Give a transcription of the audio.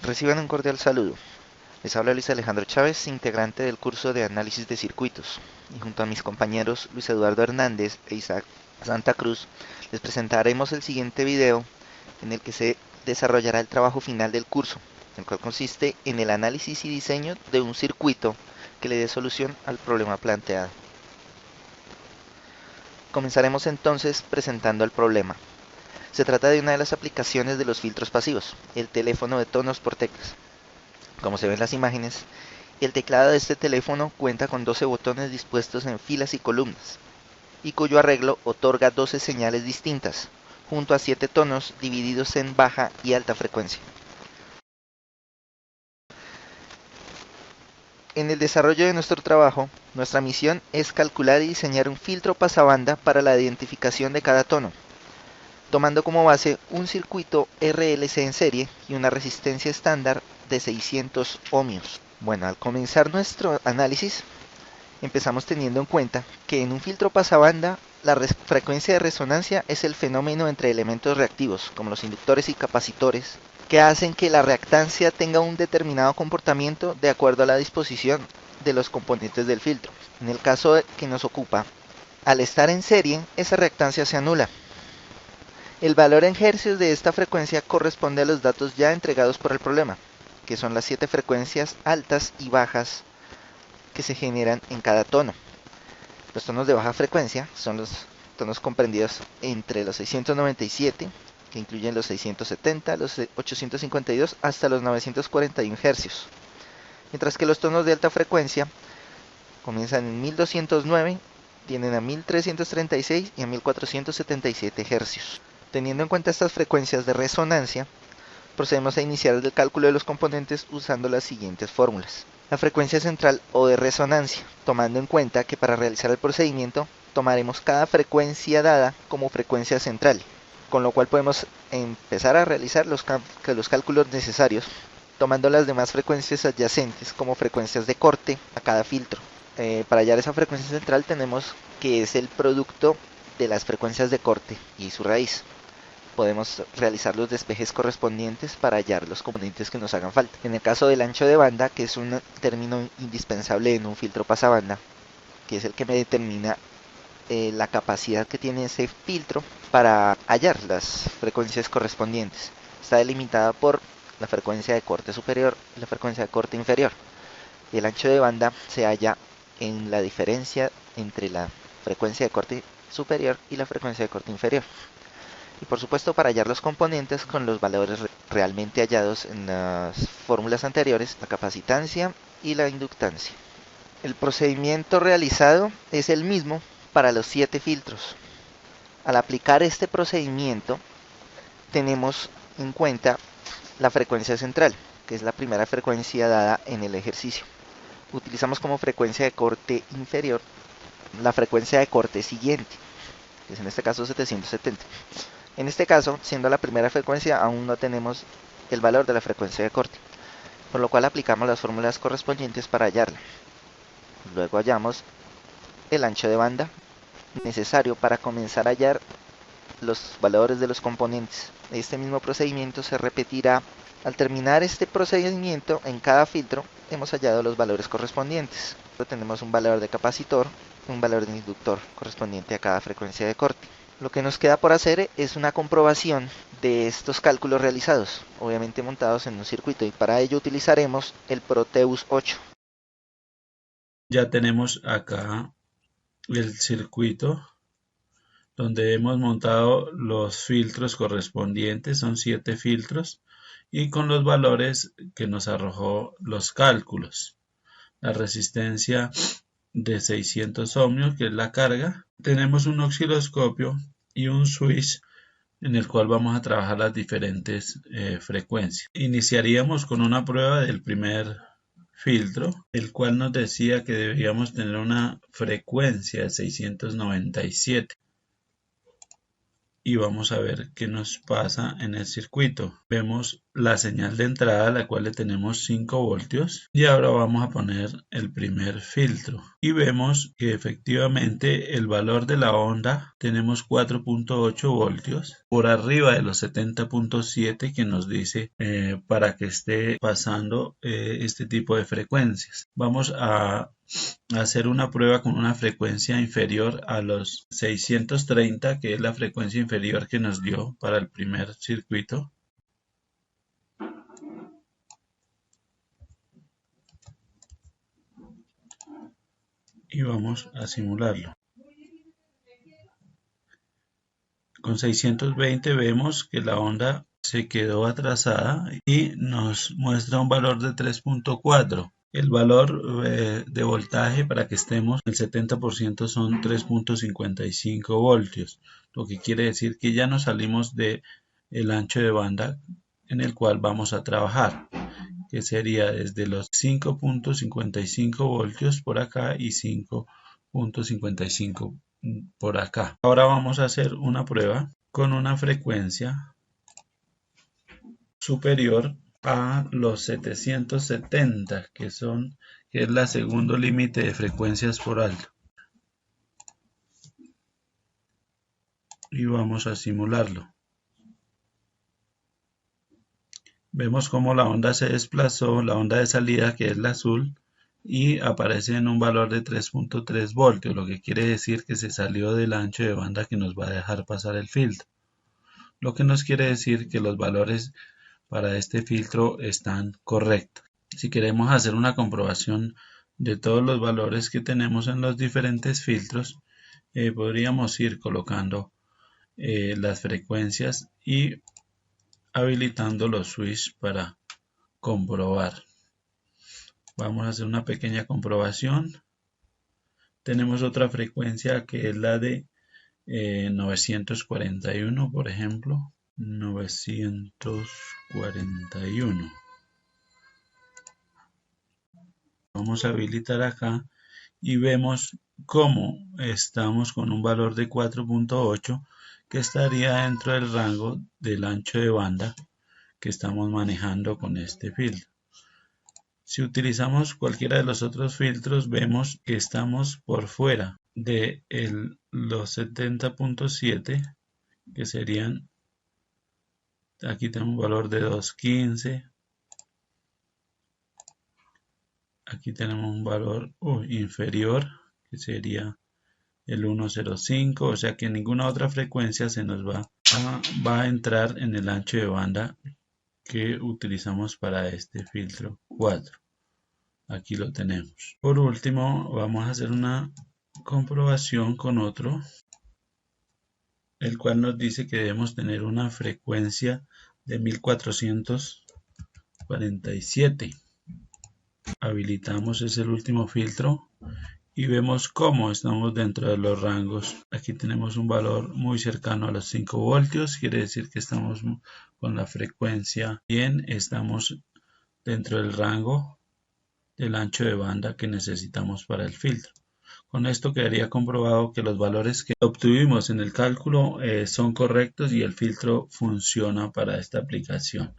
Reciban un cordial saludo. Les habla Luis Alejandro Chávez, integrante del curso de análisis de circuitos, y junto a mis compañeros Luis Eduardo Hernández e Isaac Santa Cruz, les presentaremos el siguiente video en el que se desarrollará el trabajo final del curso, el cual consiste en el análisis y diseño de un circuito que le dé solución al problema planteado. Comenzaremos entonces presentando el problema. Se trata de una de las aplicaciones de los filtros pasivos, el teléfono de tonos por teclas. Como se ven en las imágenes, el teclado de este teléfono cuenta con 12 botones dispuestos en filas y columnas, y cuyo arreglo otorga 12 señales distintas, junto a 7 tonos divididos en baja y alta frecuencia. En el desarrollo de nuestro trabajo, nuestra misión es calcular y diseñar un filtro pasabanda para la identificación de cada tono, tomando como base un circuito RLC en serie y una resistencia estándar de 600 ohmios. Bueno, al comenzar nuestro análisis, empezamos teniendo en cuenta que en un filtro pasabanda la frecuencia de resonancia es el fenómeno entre elementos reactivos, como los inductores y capacitores, que hacen que la reactancia tenga un determinado comportamiento de acuerdo a la disposición de los componentes del filtro. En el caso que nos ocupa, al estar en serie, esa reactancia se anula. El valor en hercios de esta frecuencia corresponde a los datos ya entregados por el problema, que son las 7 frecuencias altas y bajas que se generan en cada tono. Los tonos de baja frecuencia son los tonos comprendidos entre los 697, que incluyen los 670, los 852 hasta los 941 Hz, mientras que los tonos de alta frecuencia comienzan en 1209, tienden a 1336 y a 1477 Hz. Teniendo en cuenta estas frecuencias de resonancia, procedemos a iniciar el cálculo de los componentes usando las siguientes fórmulas. La frecuencia central o de resonancia, tomando en cuenta que para realizar el procedimiento tomaremos cada frecuencia dada como frecuencia central, con lo cual podemos empezar a realizar los cálculos necesarios, tomando las demás frecuencias adyacentes como frecuencias de corte a cada filtro. Para hallar esa frecuencia central tenemos que es el producto de las frecuencias de corte y su raíz. Podemos realizar los despejes correspondientes para hallar los componentes que nos hagan falta. En el caso del ancho de banda, que es un término indispensable en un filtro pasabanda, que es el que me determina la capacidad que tiene ese filtro para hallar las frecuencias correspondientes. Está delimitada por la frecuencia de corte superior y la frecuencia de corte inferior. El ancho de banda se halla en la diferencia entre la frecuencia de corte superior y la frecuencia de corte inferior. Y por supuesto, para hallar los componentes con los valores realmente hallados en las fórmulas anteriores, la capacitancia y la inductancia. El procedimiento realizado es el mismo para los 7 filtros. Al aplicar este procedimiento, tenemos en cuenta la frecuencia central, que es la primera frecuencia dada en el ejercicio. Utilizamos como frecuencia de corte inferior la frecuencia de corte siguiente, que es en este caso 770. En este caso, siendo la primera frecuencia, aún no tenemos el valor de la frecuencia de corte, por lo cual aplicamos las fórmulas correspondientes para hallarla. Luego hallamos el ancho de banda necesario para comenzar a hallar los valores de los componentes. Este mismo procedimiento se repetirá. Al terminar este procedimiento, en cada filtro hemos hallado los valores correspondientes. Tenemos un valor de capacitor, un valor de inductor correspondiente a cada frecuencia de corte. Lo que nos queda por hacer es una comprobación de estos cálculos realizados, obviamente montados en un circuito, y para ello utilizaremos el Proteus 8. Ya tenemos acá el circuito donde hemos montado los filtros correspondientes, son 7 filtros, y con los valores que nos arrojó los cálculos. La resistencia de 600 ohmios, que es la carga. Tenemos un osciloscopio y un switch en el cual vamos a trabajar las diferentes frecuencias. Iniciaríamos con una prueba del primer filtro, el cual nos decía que deberíamos tener una frecuencia de 697. Y vamos a ver qué nos pasa en el circuito. Vemos la señal de entrada, la cual le tenemos 5 voltios, y ahora vamos a poner el primer filtro y vemos que efectivamente el valor de la onda tenemos 4.8 voltios por arriba de los 70.7 que nos dice para que esté pasando este tipo de frecuencias. Vamos a hacer una prueba con una frecuencia inferior a los 630, que es la frecuencia inferior que nos dio para el primer circuito. Y vamos a simularlo. Con 620 vemos que la onda se quedó atrasada y nos muestra un valor de 3.4. El valor de voltaje para que estemos el 70% son 3.55 voltios, lo que quiere decir que ya nos salimos del ancho de banda en el cual vamos a trabajar, que sería desde los 5.55 voltios por acá y 5.55 por acá. Ahora vamos a hacer una prueba con una frecuencia superior a los 770, que es la segundo límite de frecuencias por alto. Y vamos a simularlo. Vemos cómo la onda se desplazó, la onda de salida, que es la azul, y aparece en un valor de 3.3 voltios, lo que quiere decir que se salió del ancho de banda que nos va a dejar pasar el filtro. Lo que nos quiere decir que los valores para este filtro están correctos. Si queremos hacer una comprobación de todos los valores que tenemos en los diferentes filtros, podríamos ir colocando las frecuencias y habilitando los switches para comprobar. Vamos a hacer una pequeña comprobación. Tenemos otra frecuencia que es la de 941, por ejemplo. 941. Vamos a habilitar acá y vemos cómo estamos con un valor de 4.8 que estaría dentro del rango del ancho de banda que estamos manejando con este filtro. Si utilizamos cualquiera de los otros filtros, vemos que estamos por fuera de los 70.7, que serían, aquí tenemos un valor de 215, aquí tenemos un valor inferior, que sería el 105, o sea que ninguna otra frecuencia se nos va a entrar en el ancho de banda que utilizamos para este filtro 4. Aquí lo tenemos. Por último, vamos a hacer una comprobación con otro, el cual nos dice que debemos tener una frecuencia de 1447. Habilitamos ese último filtro y vemos cómo estamos dentro de los rangos. Aquí tenemos un valor muy cercano a los 5 voltios, quiere decir que estamos con la frecuencia bien, estamos dentro del rango del ancho de banda que necesitamos para el filtro. Con esto quedaría comprobado que los valores que obtuvimos en el cálculo son correctos y el filtro funciona para esta aplicación.